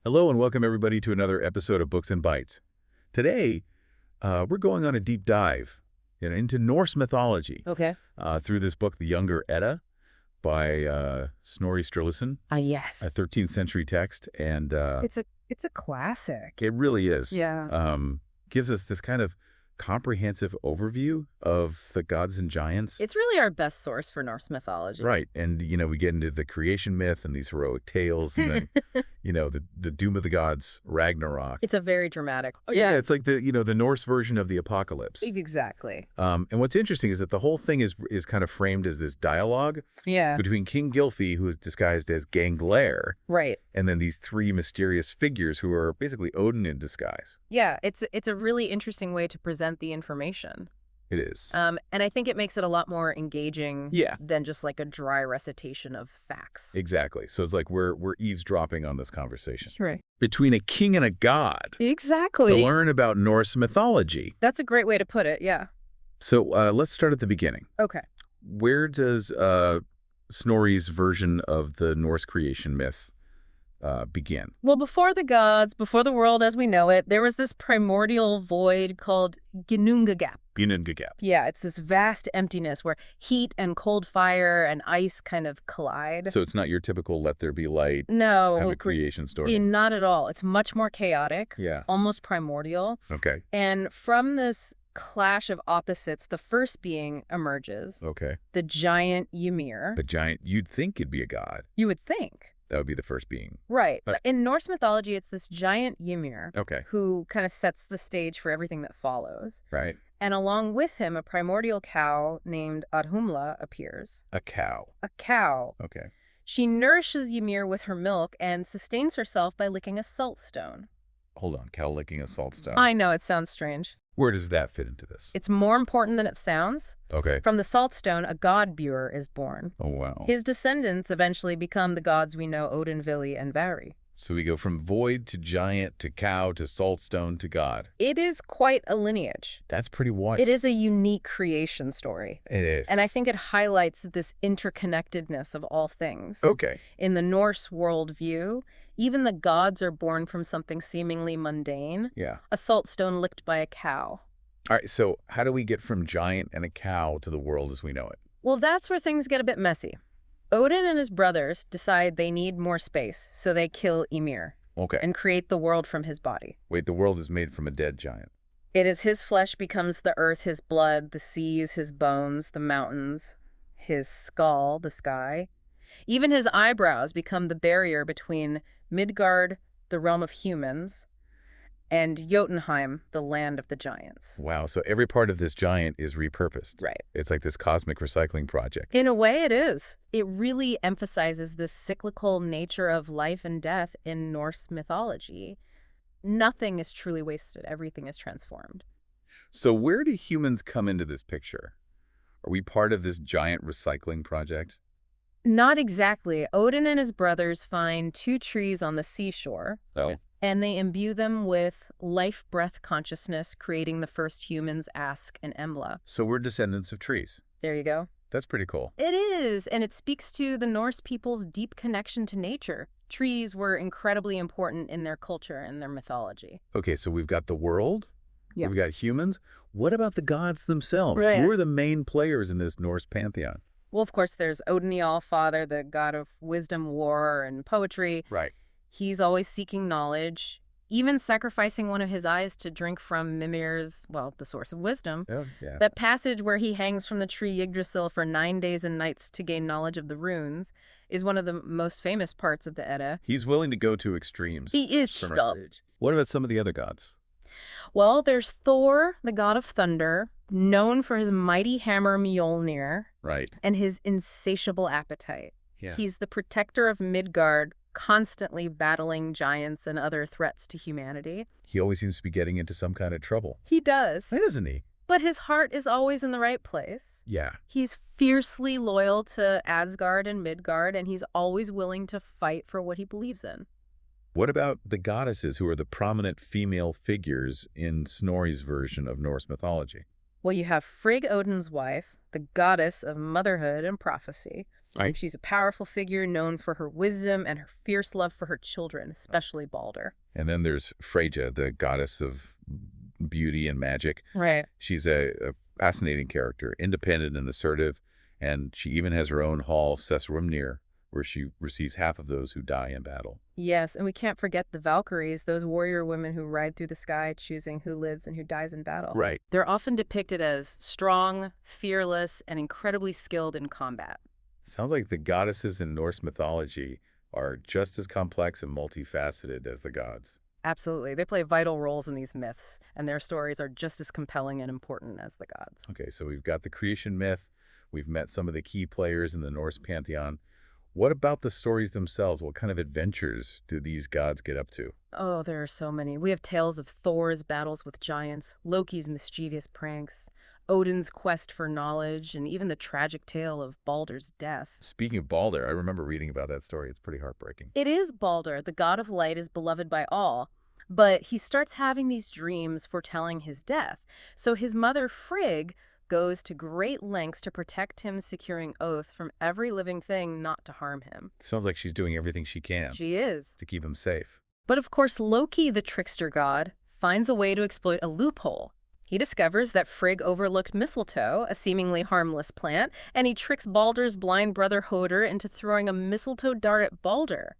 Hello and welcome everybody to another episode of Books and Bytes. Today, we're going on a deep dive into Norse mythology Okay. through this book, The Younger Edda, by Snorri Sturluson, Yes. a 13th century text, and It's a classic. it really is. Yeah. Gives us this kind of comprehensive overview of the gods and giants. It's really our best source for Norse mythology. Right, and we get into the creation myth and these heroic tales, and then the doom of the gods, Ragnarok. It's a very dramatic. Yeah, it's like the Norse version of the apocalypse. Exactly. And what's interesting is that the whole thing is kind of framed as this dialogue Yeah. between King Gylfi, who is disguised as Gangler, Right. and then these three mysterious figures who are basically Odin in disguise. Yeah. It's a really interesting way to present the information. It is. And I think it makes it a lot more engaging Yeah. than just like a dry recitation of facts. Exactly. So it's like we're eavesdropping on this conversation Right. between a king and a god Exactly. to learn about Norse mythology. That's a great way to put it. Yeah. So let's start at the beginning. Okay. Where does Snorri's version of the Norse creation myth begin? Well, before the gods, before the world as we know it, there was this primordial void called Ginnungagap. Ginnungagap. Yeah, it's this vast emptiness where heat and cold fire and ice kind of collide. So it's not your typical let there be light No, kind of creation story. not at all. It's much more chaotic, Yeah. almost primordial. Okay. And from this clash of opposites, the first being emerges, Okay. the giant Ymir. The giant, you'd think it'd be a god. You would think. That would be the first being. Right. But- But in Norse mythology, it's this giant Ymir Okay. who kind of sets the stage for everything that follows. Right. And along with him, a primordial cow named Audhumla appears. A cow. A cow. Okay. She nourishes Ymir with her milk and sustains herself by licking a salt stone. Hold on. Cow licking a salt stone. I know, it sounds strange. Where does that fit into this? It's more important than it sounds. Okay. From the salt stone, a god-bearer is born. Oh, wow. His descendants eventually become the gods we know, Odin, Vili, and Vari. So we go from void to giant to cow to salt stone to god. It is quite a lineage. That's pretty wild. It is a unique creation story. It is. And I think it highlights this interconnectedness of all things. Okay. In the Norse worldview, even the gods are born from something seemingly mundane, Yeah. a salt stone licked by a cow. All right. So how do we get from giant and a cow to the world as we know it? Well, that's where things get a bit messy. Odin and his brothers decide they need more space, so they kill Ymir Okay. and create the world from his body. Wait, the world is made from a dead giant. It is his flesh becomes the earth, his blood, the seas, his bones, the mountains, his skull, the sky. Even his eyebrows become the barrier between Midgard, the realm of humans, and Jotunheim, the land of the giants. Wow. So every part of this giant is repurposed. Right. It's like this cosmic recycling project. In a way, it is. It really emphasizes the cyclical nature of life and death in Norse mythology. Nothing is truly wasted. Everything is transformed. So where do humans come into this picture? Are we part of this giant recycling project? Not exactly. Odin and his brothers find two trees on the seashore, Oh. and they imbue them with life-breath consciousness, creating the first humans, Ask and Embla. So we're descendants of trees. There you go. That's pretty cool. It is, and it speaks to the Norse people's deep connection to nature. Trees were incredibly important in their culture and their mythology. Okay, so we've got the world. Yeah. We've got humans. What about the gods themselves? Right. Who are the main players in this Norse pantheon? Well, of course, there's Odin the All-Father, the god of wisdom, war, and poetry. Right. He's always seeking knowledge, even sacrificing one of his eyes to drink from Mimir's, well, the source of wisdom. Oh, yeah. That passage where he hangs from the tree Yggdrasil for 9 days and nights to gain knowledge of the runes is one of the most famous parts of the Edda. He's willing to go to extremes. He is for stuck. message. What about some of the other gods? Well, there's Thor, the god of thunder, known for his mighty hammer Mjolnir Right. and his insatiable appetite. Yeah. He's the protector of Midgard, constantly battling giants and other threats to humanity. He always seems to be getting into some kind of trouble. He does. Doesn't he? But his heart is always in the right place. Yeah. He's fiercely loyal to Asgard and Midgard, and he's always willing to fight for what he believes in. What about the goddesses who are the prominent female figures in Snorri's version of Norse mythology? Well, you have Frigg, Odin's wife, the goddess of motherhood and prophecy. Right. She's a powerful figure known for her wisdom and her fierce love for her children, especially Balder. And then there's Freyja, the goddess of beauty and magic. Right. She's a fascinating character, independent and assertive, and she even has her own hall, Sessrumnir, where she receives half of those who die in battle. Yes, and we can't forget the Valkyries, those warrior women who ride through the sky, choosing who lives and who dies in battle. Right. They're often depicted as strong, fearless, and incredibly skilled in combat. Sounds like the goddesses in Norse mythology are just as complex and multifaceted as the gods. Absolutely. They play vital roles in these myths, and their stories are just as compelling and important as the gods. Okay, so we've got the creation myth. We've met some of the key players in the Norse pantheon. What about the stories themselves? What kind of adventures do these gods get up to? Oh, there are so many. We have tales of Thor's battles with giants, Loki's mischievous pranks, Odin's quest for knowledge, and even the tragic tale of Balder's death. Speaking of Balder, I remember reading about that story. It's pretty heartbreaking. It is Balder, the god of light, is beloved by all, but he starts having these dreams foretelling his death. So his mother, Frigg, goes to great lengths to protect him, securing oaths from every living thing not to harm him. Sounds like she's doing everything she can She is. to keep him safe. But of course, Loki, the trickster god, finds a way to exploit a loophole. He discovers that Frigg overlooked mistletoe, a seemingly harmless plant, and he tricks Balder's blind brother Hoder into throwing a mistletoe dart at Balder.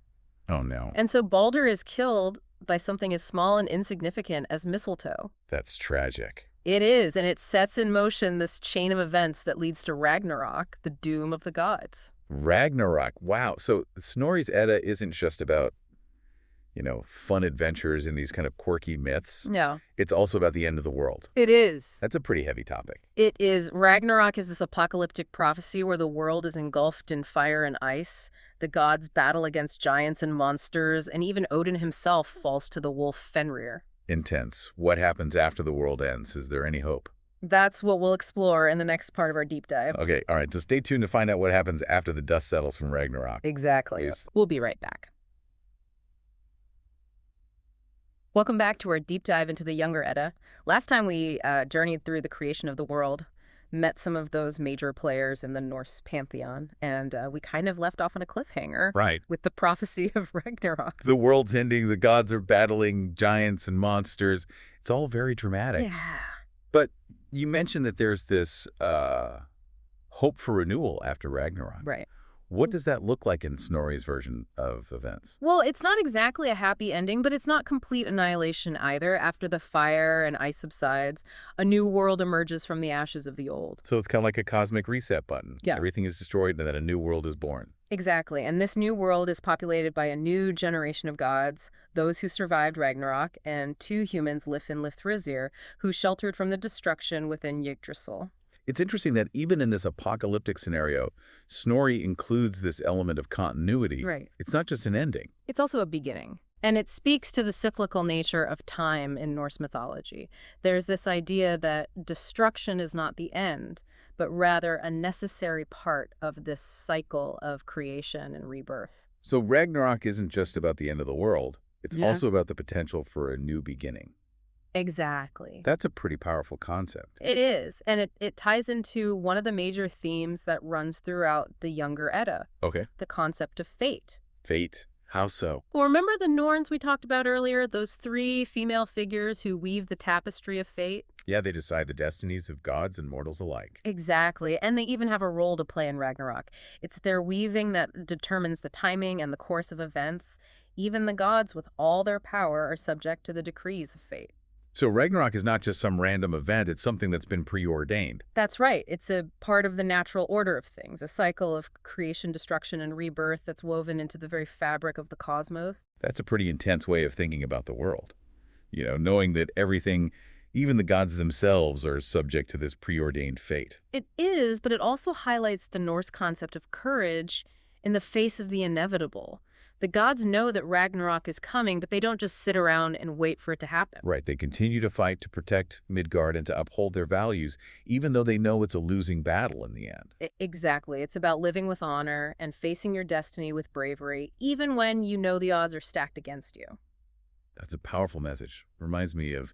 Oh, no. And so Balder is killed by something as small and insignificant as mistletoe. That's tragic. It is, and it sets in motion this chain of events that leads to Ragnarok, the doom of the gods. Ragnarok. Wow. So Snorri's Edda isn't just about, fun adventures in these kind of quirky myths. No. It's also about the end of the world. It is. That's a pretty heavy topic. It is. Ragnarok is this apocalyptic prophecy where the world is engulfed in fire and ice. The gods battle against giants and monsters, and even Odin himself falls to the wolf Fenrir. Intense. What happens after the world ends? Is there any hope? That's what we'll explore in the next part of our deep dive. Okay, all right. So stay tuned to find out what happens after the dust settles from Ragnarok. Exactly. Please. We'll be right back. Welcome back to our deep dive into the Younger Edda. Last time we journeyed through the creation of the world, met some of those major players in the Norse pantheon, and we kind of left off on a cliffhanger. Right. With the prophecy of Ragnarok. The world's ending, the gods are battling giants and monsters. It's all very dramatic. Yeah. But you mentioned that there's this hope for renewal after Ragnarok. Right. What does that look like in Snorri's version of events? Well, it's not exactly a happy ending, but it's not complete annihilation either. After the fire and ice subsides, a new world emerges from the ashes of the old. So it's kind of like a cosmic reset button. Yeah. Everything is destroyed and then a new world is born. Exactly. And this new world is populated by a new generation of gods, those who survived Ragnarok, and two humans, Lif and Lithrizir, who sheltered from the destruction within Yggdrasil. It's interesting that even in this apocalyptic scenario, Snorri includes this element of continuity. Right. It's not just an ending. It's also a beginning. And it speaks to the cyclical nature of time in Norse mythology. There's this idea that destruction is not the end, but rather a necessary part of this cycle of creation and rebirth. So Ragnarok isn't just about the end of the world. It's Yeah. also about the potential for a new beginning. Exactly. That's a pretty powerful concept. It is, and it ties into one of the major themes that runs throughout the Younger Edda, Okay. the concept of fate. Fate. How so? Well, remember the Norns we talked about earlier, those three female figures who weave the tapestry of fate? Yeah, they decide the destinies of gods and mortals alike. Exactly, and they even have a role to play in Ragnarok. It's their weaving that determines the timing and the course of events. Even the gods, with all their power, are subject to the decrees of fate. So Ragnarok is not just some random event, it's something that's been preordained. That's right. It's a part of the natural order of things, a cycle of creation, destruction, and rebirth that's woven into the very fabric of the cosmos. That's a pretty intense way of thinking about the world. Knowing that everything, even the gods themselves, are subject to this preordained fate. It is, but it also highlights the Norse concept of courage in the face of the inevitable. The gods know that Ragnarok is coming, but they don't just sit around and wait for it to happen. Right, they continue to fight to protect Midgard and to uphold their values, even though they know it's a losing battle in the end. Exactly. It's about living with honor and facing your destiny with bravery, even when you know the odds are stacked against you. That's a powerful message. Reminds me of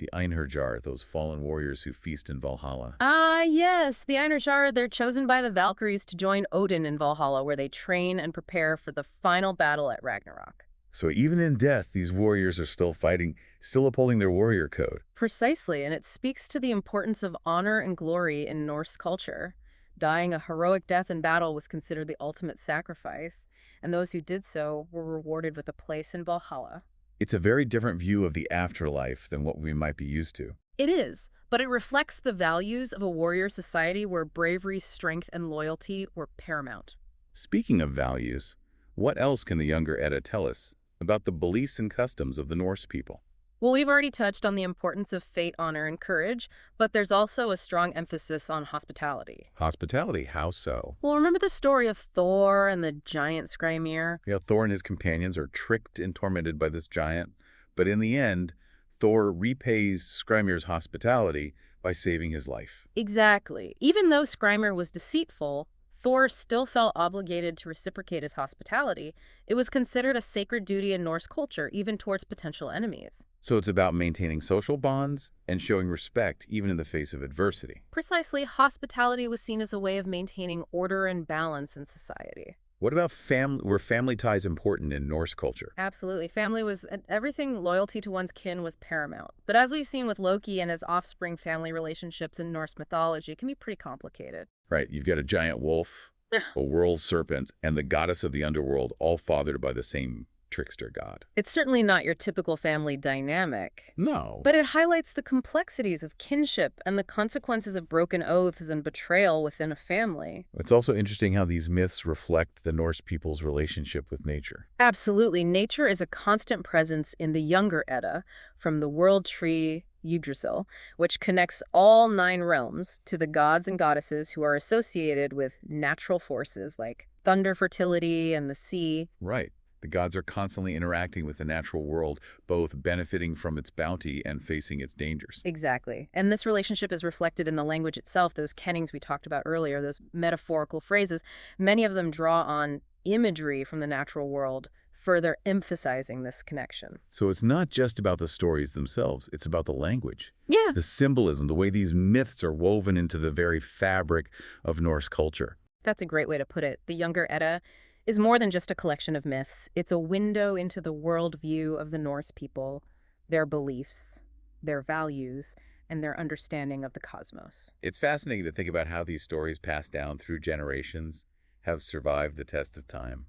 The Einherjar, those fallen warriors who feast in Valhalla. Ah, yes, the Einherjar, they're chosen by the Valkyries to join Odin in Valhalla, where they train and prepare for the final battle at Ragnarok. So even in death, these warriors are still fighting, still upholding their warrior code. Precisely, and it speaks to the importance of honor and glory in Norse culture. Dying a heroic death in battle was considered the ultimate sacrifice, and those who did so were rewarded with a place in Valhalla. It's a very different view of the afterlife than what we might be used to. It is, but it reflects the values of a warrior society where bravery, strength, and loyalty were paramount. Speaking of values, what else can the younger Edda tell us about the beliefs and customs of the Norse people? Well, we've already touched on the importance of fate, honor, and courage, but there's also a strong emphasis on hospitality. Hospitality, how so? Well, remember the story of Thor and the giant Skrymir? Thor and his companions are tricked and tormented by this giant, but in the end, Thor repays Skrymir's hospitality by saving his life. Exactly. Even though Skrymir was deceitful, Thor still felt obligated to reciprocate his hospitality. It was considered a sacred duty in Norse culture, even towards potential enemies. So it's about maintaining social bonds and showing respect even in the face of adversity. Precisely, hospitality was seen as a way of maintaining order and balance in society. What about family? Were family ties important in Norse culture? Absolutely. Family was everything. Loyalty to one's kin was paramount. But as we've seen with Loki and his offspring, family relationships in Norse mythology can be pretty complicated. Right, you've got a giant wolf, a world serpent, and the goddess of the underworld, all fathered by the same trickster god. It's certainly not your typical family dynamic. No. But it highlights the complexities of kinship and the consequences of broken oaths and betrayal within a family. It's also interesting how these myths reflect the Norse people's relationship with nature. Absolutely. Nature is a constant presence in the younger Edda, from the world tree Yggdrasil, which connects all 9 realms, to the gods and goddesses who are associated with natural forces like thunder, fertility, and the sea. Right. The gods are constantly interacting with the natural world, both benefiting from its bounty and facing its dangers. Exactly. And this relationship is reflected in the language itself, those kennings we talked about earlier, those metaphorical phrases. Many of them draw on imagery from the natural world, further emphasizing this connection. So it's not just about the stories themselves, it's about the language. Yeah. The symbolism, the way these myths are woven into the very fabric of Norse culture. That's a great way to put it. The Younger Edda is more than just a collection of myths. It's a window into the worldview of the Norse people, their beliefs, their values, and their understanding of the cosmos. It's fascinating to think about how these stories passed down through generations have survived the test of time.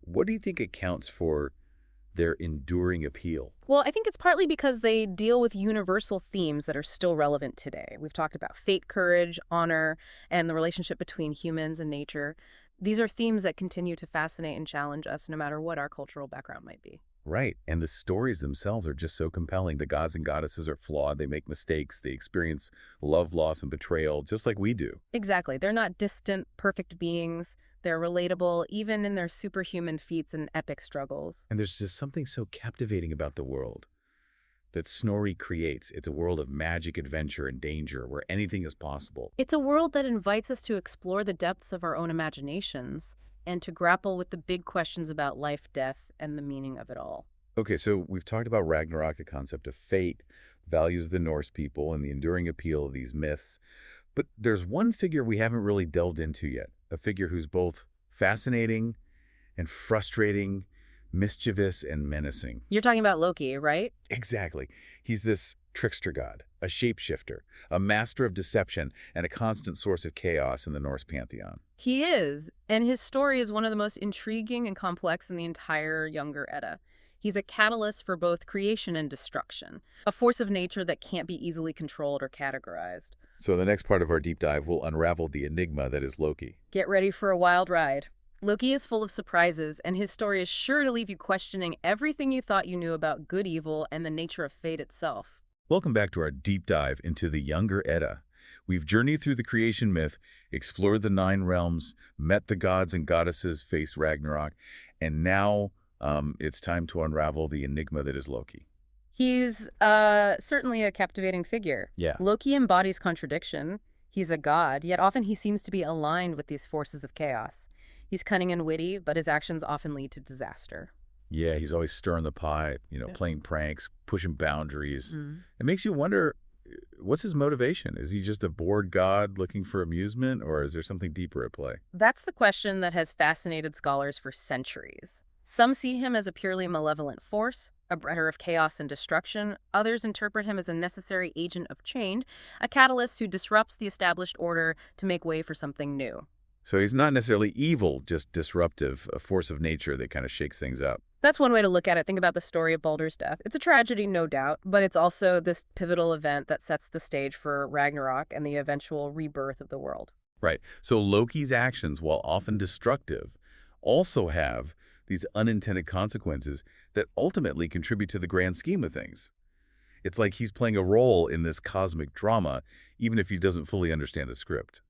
What do you think accounts for their enduring appeal? Well, I think it's partly because they deal with universal themes that are still relevant today. We've talked about fate, courage, honor, and the relationship between humans and nature. These are themes that continue to fascinate and challenge us no matter what our cultural background might be. Right, and the stories themselves are just so compelling. The gods and goddesses are flawed, they make mistakes, they experience love, loss, and betrayal just like we do. Exactly. They're not distant, perfect beings. They're relatable, even in their superhuman feats and epic struggles. And there's just something so captivating about the world that Snorri creates. It's a world of magic, adventure, and danger where anything is possible. It's a world that invites us to explore the depths of our own imaginations and to grapple with the big questions about life, death, and the meaning of it all. Okay, so we've talked about Ragnarok, the concept of fate, values of the Norse people, and the enduring appeal of these myths. But there's one figure we haven't really delved into yet, a figure who's both fascinating and frustrating, mischievous and menacing. You're talking about Loki, right? Exactly. He's this trickster god, a shapeshifter, a master of deception, and a constant source of chaos in the Norse pantheon. He is, and his story is one of the most intriguing and complex in the entire Younger Edda. He's a catalyst for both creation and destruction, a force of nature that can't be easily controlled or categorized. So in the next part of our deep dive, we'll unravel the enigma that is Loki. Get ready for a wild ride. Loki is full of surprises, and his story is sure to leave you questioning everything you thought you knew about good, evil, and the nature of fate itself. Welcome back to our deep dive into the Younger Edda. We've journeyed through the creation myth, explored the 9 realms, met the gods and goddesses, faced Ragnarok, and now it's time to unravel the enigma that is Loki. He's certainly a captivating figure. Yeah. Loki embodies contradiction. He's a god, yet often he seems to be aligned with these forces of chaos. He's cunning and witty, but his actions often lead to disaster. Yeah, he's always stirring the pot, Yeah. playing pranks, pushing boundaries. Mhm. It makes you wonder, what's his motivation? Is he just a bored god looking for amusement, or is there something deeper at play? That's the question that has fascinated scholars for centuries. Some see him as a purely malevolent force, a bringer of chaos and destruction. Others interpret him as a necessary agent of change, a catalyst who disrupts the established order to make way for something new. So he's not necessarily evil, just disruptive, a force of nature that kind of shakes things up. That's one way to look at it. Think about the story of Baldur's death. It's a tragedy, no doubt, but it's also this pivotal event that sets the stage for Ragnarok and the eventual rebirth of the world. Right. So Loki's actions, while often destructive, also have these unintended consequences that ultimately contribute to the grand scheme of things. It's like he's playing a role in this cosmic drama, even if he doesn't fully understand the script.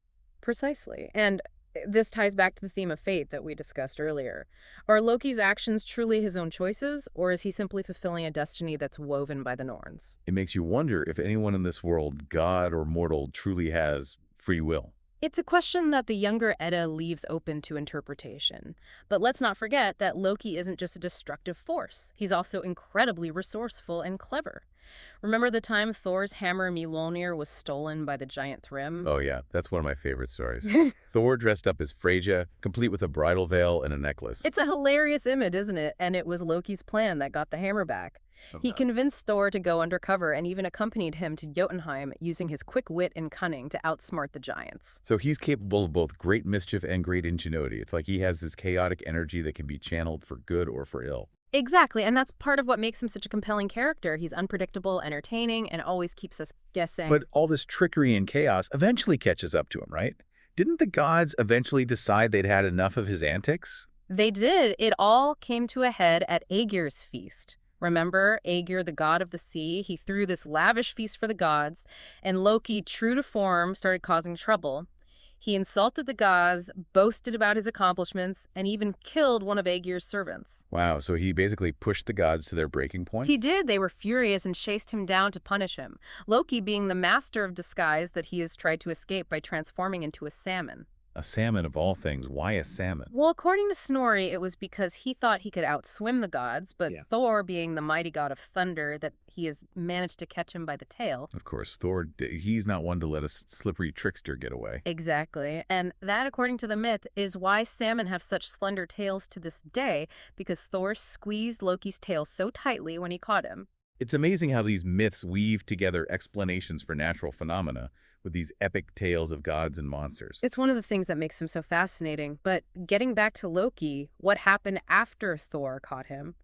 Precisely. And this ties back to the theme of fate that we discussed earlier. Are Loki's actions truly his own choices, or is he simply fulfilling a destiny that's woven by the Norns? It makes you wonder if anyone in this world, god or mortal, truly has free will. It's a question that the younger Edda leaves open to interpretation. But let's not forget that Loki isn't just a destructive force. He's also incredibly resourceful and clever. Remember the time Thor's hammer Mjolnir was stolen by the giant Thrym? Oh yeah, that's one of my favorite stories. Thor dressed up as Freyja, complete with a bridal veil and a necklace. It's a hilarious image, isn't it? And it was Loki's plan that got the hammer back. He convinced Thor to go undercover and even accompanied him to Jotunheim using his quick wit and cunning to outsmart the giants. So he's capable of both great mischief and great ingenuity. It's like he has this chaotic energy that can be channeled for good or for ill. Exactly, and that's part of what makes him such a compelling character. He's unpredictable, entertaining, and always keeps us guessing. But all this trickery and chaos eventually catches up to him, right? Didn't the gods eventually decide they'd had enough of his antics? They did. It all came to a head at Aegir's feast. Remember, Aegir, the god of the sea, he threw this lavish feast for the gods, and Loki, true to form, started causing trouble. He insulted the gods, boasted about his accomplishments, and even killed one of Aegir's servants. Wow, so he basically pushed the gods to their breaking point? He did. They were furious and chased him down to punish him. Loki, being the master of disguise that he has tried to escape by transforming into a salmon. A salmon of all things. Why a salmon? Well, according to Snorri, it was because he thought he could outswim the gods, but Yeah. Thor, being the mighty god of thunder, that he has managed to catch him by the tail. Of course, Thor, he's not one to let a slippery trickster get away. Exactly. And that, according to the myth, is why salmon have such slender tails to this day, because Thor squeezed Loki's tail so tightly when he caught him. It's amazing how these myths weave together explanations for natural phenomena with these epic tales of gods and monsters. It's one of the things that makes him so fascinating. But getting back to Loki, what happened after Thor caught him?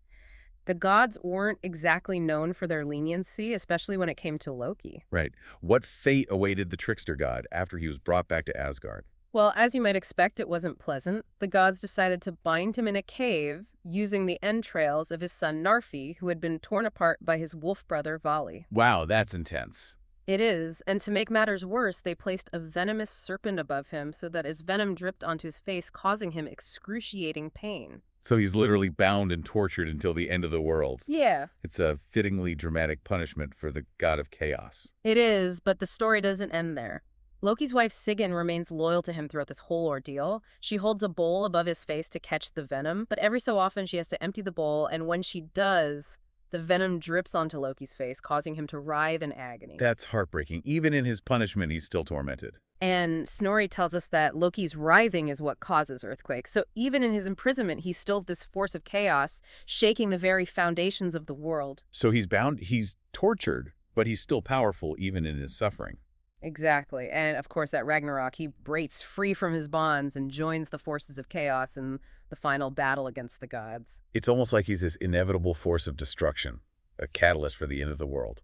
The gods weren't exactly known for their leniency, especially when it came to Loki. Right. What fate awaited the trickster god after he was brought back to Asgard? Well, as you might expect, it wasn't pleasant. The gods decided to bind him in a cave using the entrails of his son Narfi, who had been torn apart by his wolf brother Vali. Wow, that's intense. It is, and to make matters worse, they placed a venomous serpent above him so that his venom dripped onto his face, causing him excruciating pain. So he's literally bound and tortured until the end of the world. Yeah, It's a fittingly dramatic punishment for the god of chaos. it is, but the story doesn't end there. Loki's wife Sigyn remains loyal to him throughout this whole ordeal. She holds a bowl above his face to catch the venom, but every so often she has to empty the bowl, and when she does, the venom drips onto Loki's face, causing him to writhe in agony. That's heartbreaking. Even in his punishment, he's still tormented. And Snorri tells us that Loki's writhing is what causes earthquakes. So even in his imprisonment, he's still this force of chaos, shaking the very foundations of the world. So he's bound, he's tortured, but he's still powerful even in his suffering. Exactly. And of course, at Ragnarok, he breaks free from his bonds and joins the forces of chaos in the final battle against the gods. It's almost like he's this inevitable force of destruction, a catalyst for the end of the world.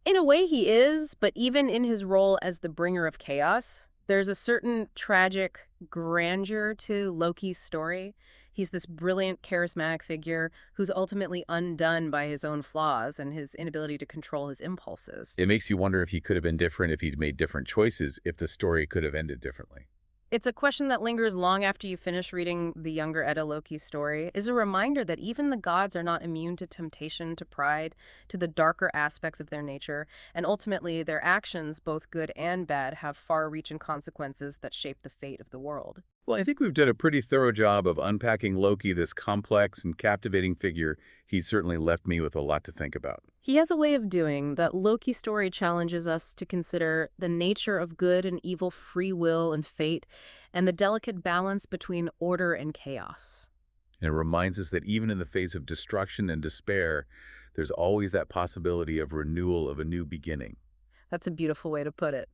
In a way, he is, but even in his role as the bringer of chaos, there's a certain tragic grandeur to Loki's story. He's this brilliant, charismatic figure who's ultimately undone by his own flaws and his inability to control his impulses. It makes you wonder if he could have been different, if he'd made different choices, if the story could have ended differently. It's a question that lingers long after you finish reading the younger Edda Loki story, is a reminder that even the gods are not immune to temptation, to pride, to the darker aspects of their nature, and ultimately their actions, both good and bad, have far-reaching consequences that shape the fate of the world. Well, I think we've done a pretty thorough job of unpacking Loki, this complex and captivating figure. He's certainly left me with a lot to think about. He has a way of doing that. Loki story challenges us to consider the nature of good and evil, free will and fate, and the delicate balance between order and chaos. And it reminds us that even in the face of destruction and despair, there's always that possibility of renewal, of a new beginning. That's a beautiful way to put it.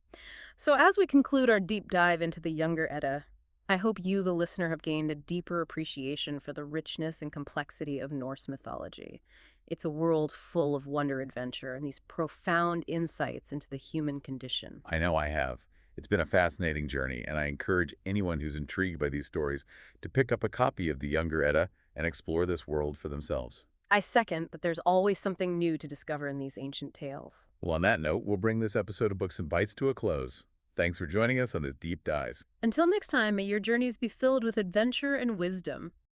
So, as we conclude our deep dive into the Younger Edda, I hope you, the listener, have gained a deeper appreciation for the richness and complexity of Norse mythology. It's a world full of wonder, adventure, and these profound insights into the human condition. I know I have. It's been a fascinating journey, and I encourage anyone who's intrigued by these stories to pick up a copy of the Younger Edda and explore this world for themselves. I second that there's always something new to discover in these ancient tales. Well, on that note, we'll bring this episode of Books and Bites to a close. Thanks for joining us on this deep dive. Until next time, may your journeys be filled with adventure and wisdom.